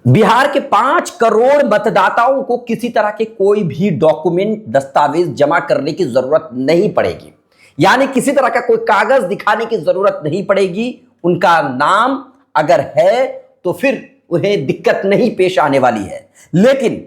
बिहार के 5 करोड़ मतदाताओं को किसी तरह के कोई भी डॉक्यूमेंट दस्तावेज जमा करने की जरूरत नहीं पड़ेगी। यानी किसी तरह का कोई कागज दिखाने की जरूरत नहीं पड़ेगी। उनका नाम अगर है तो फिर उन्हें दिक्कत नहीं पेश आने वाली है। लेकिन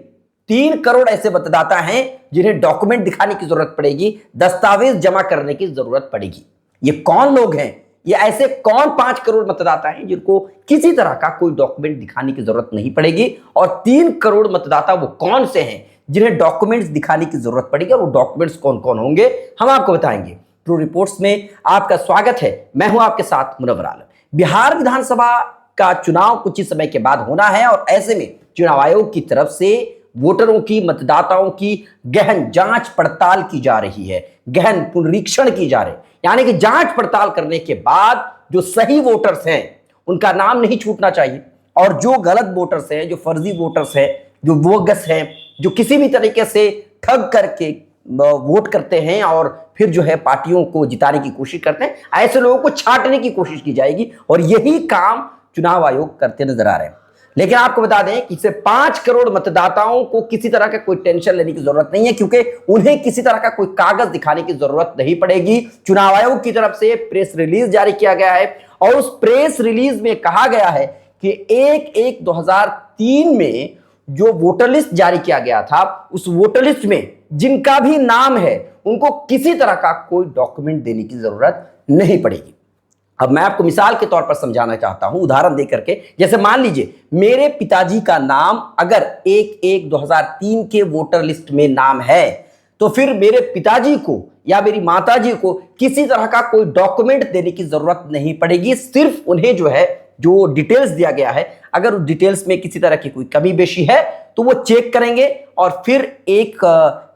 3 करोड़ ऐसे मतदाता हैं जिन्हें डॉक्यूमेंट दिखाने की जरूरत पड़ेगी, दस्तावेज जमा करने की जरूरत पड़ेगी। ये कौन लोग हैं? ये ऐसे कौन 5 करोड़ मतदाता हैं जिनको किसी तरह का कोई डॉक्यूमेंट दिखाने की जरूरत नहीं पड़ेगी? और 3 करोड़ मतदाता वो कौन से हैं जिन्हें डॉक्यूमेंट्स दिखाने की जरूरत पड़ेगी? और वो डॉक्यूमेंट्स कौन कौन होंगे, हम आपको बताएंगे। ट्रू रिपोर्ट्स में आपका स्वागत है। मैं हूं आपके साथ मुनव्वर आलम। बिहार विधानसभा का चुनाव कुछ ही समय के बाद होना है और ऐसे में चुनाव आयोग की तरफ से वोटरों की, मतदाताओं की गहन जांच पड़ताल की जा रही है, गहन पुनरीक्षण की जा रही है। यानी कि जांच पड़ताल करने के बाद जो सही वोटर्स हैं उनका नाम नहीं छूटना चाहिए, और जो गलत वोटर्स हैं, जो फर्जी वोटर्स हैं, जो बोगस हैं, जो किसी भी तरीके से ठग करके वोट करते हैं और फिर जो है पार्टियों को जिताने की कोशिश करते हैं, ऐसे लोगों को छांटने की कोशिश की जाएगी। और यही काम चुनाव आयोग करते नजर आ रहे हैं। लेकिन आपको बता दें कि इसे 5 करोड़ मतदाताओं को किसी तरह का कोई टेंशन लेने की जरूरत नहीं है, क्योंकि उन्हें किसी तरह का कोई कागज दिखाने की जरूरत नहीं पड़ेगी। चुनाव आयोग की तरफ से प्रेस रिलीज जारी किया गया है और उस प्रेस रिलीज में कहा गया है कि 1/1/2003 में जो वोटर लिस्ट जारी किया गया था, उस वोटर लिस्ट में जिनका भी नाम है उनको किसी तरह का कोई डॉक्यूमेंट देने की जरूरत नहीं पड़ेगी। अब मैं आपको मिसाल के तौर पर समझाना चाहता हूं, उदाहरण देकर के। जैसे मान लीजिए मेरे पिताजी का नाम अगर 1/1/2003 के वोटर लिस्ट में नाम है, तो फिर मेरे पिताजी को या मेरी माताजी को किसी तरह का कोई डॉक्यूमेंट देने की जरूरत नहीं पड़ेगी। सिर्फ उन्हें जो है, जो डिटेल्स दिया गया है, अगर उस डिटेल्स में किसी तरह की कोई कमी बेशी है तो वो चेक करेंगे और फिर एक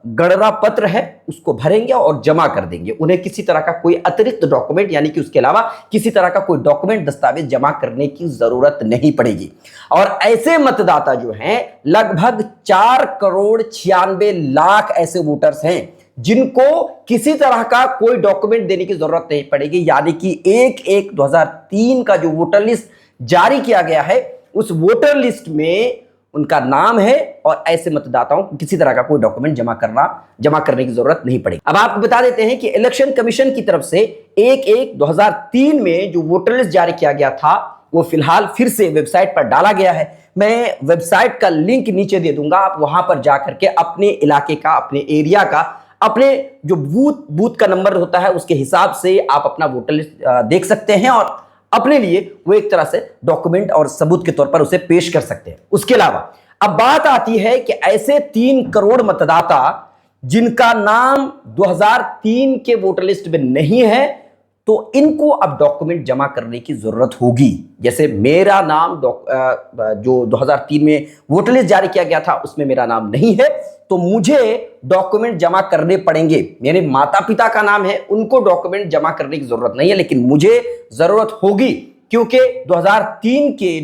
गणना पत्र है उसको भरेंगे और जमा कर देंगे। उन्हें किसी तरह का कोई अतिरिक्त डॉक्यूमेंट, यानी कि उसके अलावा किसी तरह का कोई डॉक्यूमेंट, दस्तावेज जमा करने की जरूरत नहीं पड़ेगी। और ऐसे मतदाता जो हैं, लगभग 4,96,00,000 ऐसे वोटर्स हैं जिनको किसी तरह का कोई डॉक्यूमेंट देने की जरूरत नहीं पड़ेगी। यानी कि 1/1/2003 का जो वोटर लिस्ट जारी किया गया है, उस वोटर लिस्ट में उनका नाम है और ऐसे मतदाताओं को किसी तरह का कोई डॉक्यूमेंट जमा करने की जरूरत नहीं पड़ेगी। अब आपको बता देते हैं कि इलेक्शन कमीशन की तरफ से 1/1/2003 में जो वोटर लिस्ट जारी किया गया था, वो फिलहाल फिर से वेबसाइट पर डाला गया है। मैं वेबसाइट का लिंक नीचे दे दूंगा, आप वहां पर जाकर के अपने इलाके का, अपने एरिया का, अपने जो बूथ का नंबर होता है उसके हिसाब से आप अपना वोटर लिस्ट देख सकते हैं और अपने लिए वो एक तरह से डॉक्यूमेंट और सबूत के तौर पर उसे पेश कर सकते हैं। उसके अलावा अब बात आती है कि ऐसे 3 करोड़ मतदाता जिनका नाम 2003 के वोटर लिस्ट में नहीं है, तो इनको अब डॉक्यूमेंट जमा करने की जरूरत होगी। जैसे मेरा नाम जो 2003 में वोटर लिस्ट जारी किया गया था उसमें मेरा नाम नहीं है, तो मुझे डॉक्यूमेंट जमा करने पड़ेंगे। मेरे माता पिता का नाम है, उनको डॉक्यूमेंट जमा करने की जरूरत नहीं है, लेकिन मुझे जरूरत होगी क्योंकि 2003 के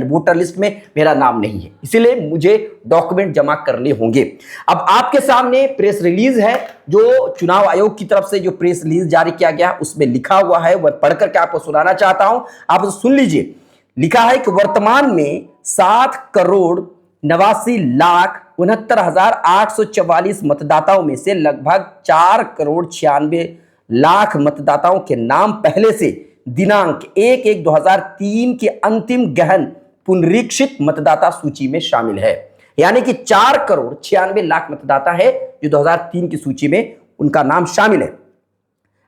वोटर लिस्ट में मेरा नाम नहीं है, इसीलिए मुझे डॉक्यूमेंट जमा करने होंगे। अब आपके सामने प्रेस रिलीज है, जो चुनाव आयोग की तरफ से जो प्रेस रिलीज जारी किया गया है उसमें लिखा हुआ है, वह पढ़कर के आपको सुनाना चाहता हूं, आप सुन लीजिए। लिखा है कि वर्तमान में 7,89,69,844 मतदाताओं में से लगभग 4,96,00,000 मतदाताओं के नाम पहले से दिनांक 1/1/2003 के अंतिम गहन पुनरीक्षित मतदाता सूची में शामिल है। यानी कि 4,96,00,000 मतदाता है जो 2003 की सूची में उनका नाम शामिल है।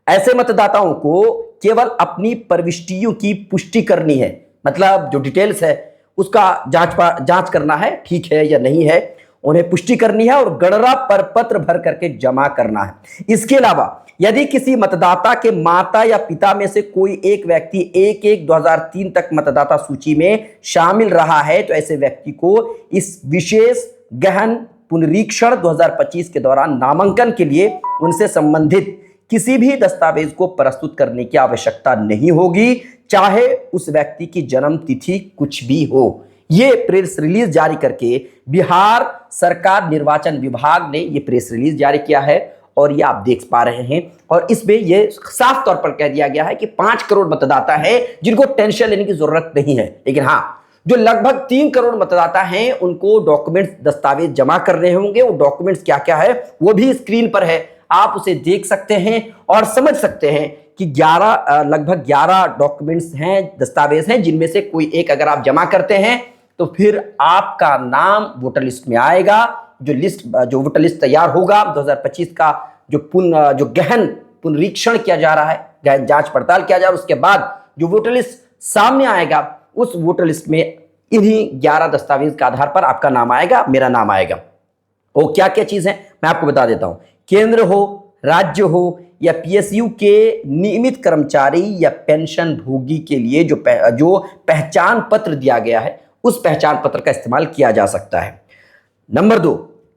ऐसे मतदाताओं को केवल अपनी प्रविष्टियों की पुष्टि करनी है, मतलब जो डिटेल्स है उसका जांच करना है, ठीक है या नहीं है, उन्हें पुष्टि करनी है और गणना पर पत्र भर करके जमा करना है। इसके अलावा यदि किसी मतदाता के माता या पिता में से कोई एक व्यक्ति 1/1/2003 तक मतदाता सूची में शामिल रहा है, तो ऐसे व्यक्ति को इस विशेष गहन पुनरीक्षण 2025 के दौरान नामांकन के लिए उनसे संबंधित किसी भी दस्तावेज को प्रस्तुत करने की आवश्यकता नहीं होगी, चाहे उस व्यक्ति की जन्म तिथि कुछ भी हो। ये प्रेस रिलीज जारी करके बिहार सरकार निर्वाचन विभाग ने ये प्रेस रिलीज जारी किया है और ये आप देख पा रहे हैं। और इसमें ये साफ तौर पर कह दिया गया है कि 5 करोड़ मतदाता है जिनको टेंशन लेने की जरूरत नहीं है। लेकिन हाँ, जो लगभग 3 करोड़ मतदाता हैं उनको डॉक्यूमेंट्स दस्तावेज जमा करने होंगे। वो डॉक्यूमेंट्स क्या क्या है वो भी स्क्रीन पर है, आप उसे देख सकते हैं और समझ सकते हैं कि लगभग 11 डॉक्यूमेंट्स हैं, दस्तावेज हैं, जिनमें से कोई एक अगर आप जमा करते हैं तो फिर आपका नाम वोटर लिस्ट में आएगा। जो वोटर लिस्ट तैयार होगा 2025 का जो गहन पुनरीक्षण किया जा रहा है, गहन जांच पड़ताल किया जा रहा है, उसके बाद जो वोटर लिस्ट सामने आएगा उस वोटर लिस्ट में इन्हीं 11 दस्तावेज के आधार पर आपका नाम आएगा, मेरा नाम आएगा। वो क्या क्या चीज है मैं आपको बता देता हूं। केंद्र हो, राज्य हो या पीएसयू के नियमित कर्मचारी या पेंशन भोगी के लिए जो पहचान पत्र दिया गया है उस पहचान पत्र का इस्तेमाल किया जा सकता है। नंबर 2,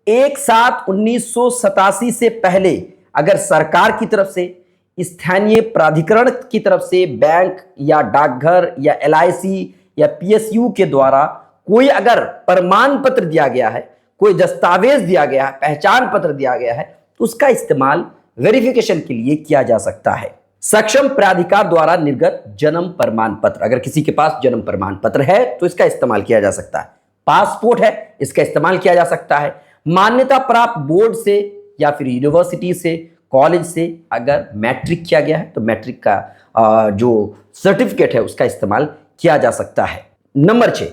1/7/1987 से पहले अगर सरकार की तरफ से, स्थानीय प्राधिकरण की तरफ से, बैंक या डाकघर या एलआईसी या पीएसयू के द्वारा कोई अगर प्रमाण पत्र दिया गया है, कोई दस्तावेज दिया गया है, पहचान पत्र दिया गया है, तो उसका इस्तेमाल वेरिफिकेशन के लिए किया जा सकता है। सक्षम प्राधिकार द्वारा निर्गत जन्म प्रमाण पत्र, अगर किसी के पास जन्म प्रमाण पत्र है तो इसका इस्तेमाल किया जा सकता है। पासपोर्ट है, इसका इस्तेमाल किया जा सकता है। मान्यता प्राप्त बोर्ड से या फिर यूनिवर्सिटी से, कॉलेज से अगर मैट्रिक किया गया है तो मैट्रिक का जो सर्टिफिकेट है उसका इस्तेमाल किया जा सकता है। नंबर 6,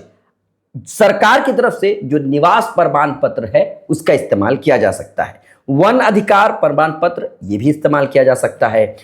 सरकार की तरफ से जो निवास प्रमाण पत्र है उसका इस्तेमाल किया जा सकता है। वन अधिकार प्रमाण पत्र ये भी इस्तेमाल किया जा सकता है।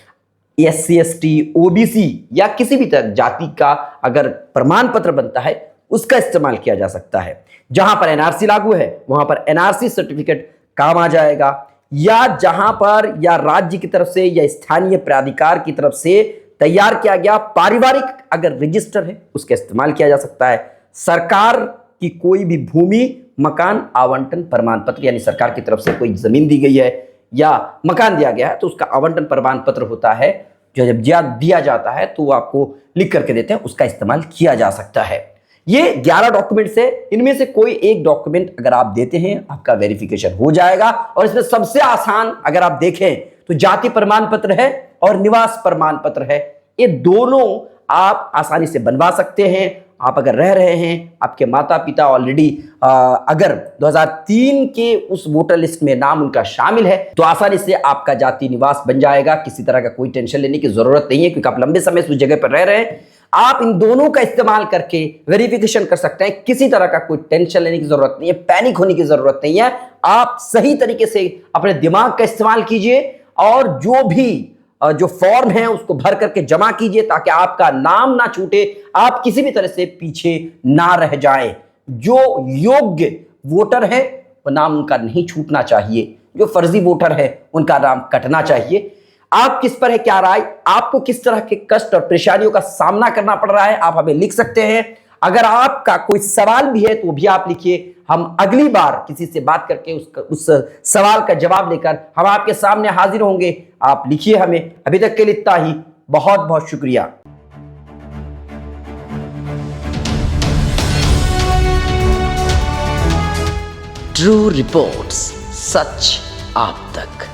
SC ST OBC या किसी भी तरह जाति का अगर प्रमाण पत्र बनता है उसका इस्तेमाल किया जा सकता है। जहां पर एनआरसी लागू है वहां पर एनआरसी सर्टिफिकेट काम आ जाएगा, या जहां पर या राज्य की तरफ से या स्थानीय प्राधिकार की तरफ से तैयार किया गया पारिवारिक अगर रजिस्टर है उसका इस्तेमाल किया जा सकता है। सरकार की कोई भी भूमि मकान आवंटन प्रमाण पत्र, यानी सरकार की तरफ से कोई जमीन दी गई है या मकान दिया गया है तो उसका आवंटन प्रमाण पत्र होता है जो जब दिया जाता है तो वो आपको लिख करके देते हैं, उसका इस्तेमाल किया जा सकता है। ये 11 डॉक्यूमेंट्स है, इनमें से कोई एक डॉक्यूमेंट अगर आप देते हैं आपका वेरिफिकेशन हो जाएगा। और इसमें सबसे आसान अगर आप देखें तो जाति प्रमाण पत्र है और निवास प्रमाण पत्र है। ये दोनों आप आसानी से बनवा सकते हैं। आप अगर रह रहे हैं, आपके माता पिता ऑलरेडी अगर 2003 के उस वोटर लिस्ट में नाम उनका शामिल है तो आसानी से आपका जाति निवास बन जाएगा। किसी तरह का कोई टेंशन लेने की जरूरत नहीं है क्योंकि आप लंबे समय से उस जगह पर रह रहे हैं। आप इन दोनों का इस्तेमाल करके वेरिफिकेशन कर सकते हैं। किसी तरह का कोई टेंशन लेने की जरूरत नहीं है, पैनिक होने की जरूरत नहीं है। आप सही तरीके से अपने दिमाग का इस्तेमाल कीजिए और जो फॉर्म है उसको भर करके जमा कीजिए ताकि आपका नाम ना छूटे, आप किसी भी तरह से पीछे ना रह जाएं। जो योग्य वोटर है वो नाम उनका नहीं छूटना चाहिए, जो फर्जी वोटर है उनका नाम कटना चाहिए। आप किस पर है क्या राय, आपको किस तरह के कष्ट और परेशानियों का सामना करना पड़ रहा है, आप हमें लिख सकते हैं। अगर आपका कोई सवाल भी है तो भी आप लिखिए। हम अगली बार किसी से बात करके उस सवाल का जवाब लेकर हम आपके सामने हाजिर होंगे। आप लिखिए हमें। अभी तक के लिए इतना ही, बहुत बहुत शुक्रिया। ट्रू रिपोर्ट्स, सच आप तक।